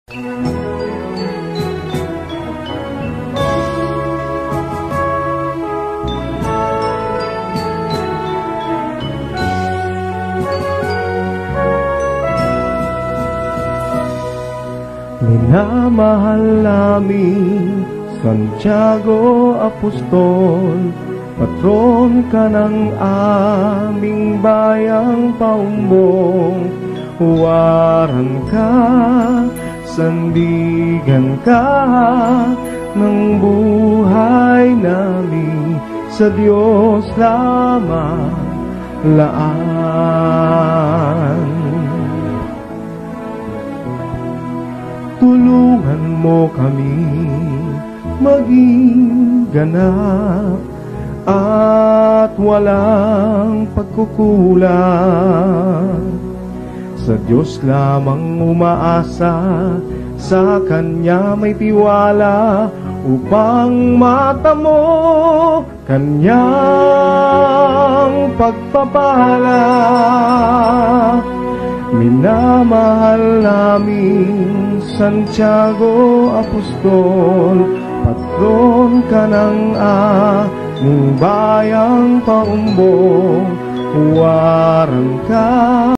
Minamahal namin Santiago Apostol, patron ka ng aming bayang paumbong. Huwaran ka, sandigan ka ng buhay namin, sa Diyos lamang laan. Tulungan mo kami maging ganap at walang pagkukulang. Sa Diyos lamang umaasa, sa Kanya may tiwala, upang matamo Kanyang pagpapala. Minamahal namin Santiago Apostol, patron ka ng aming bayang paumbong. Huwaran ka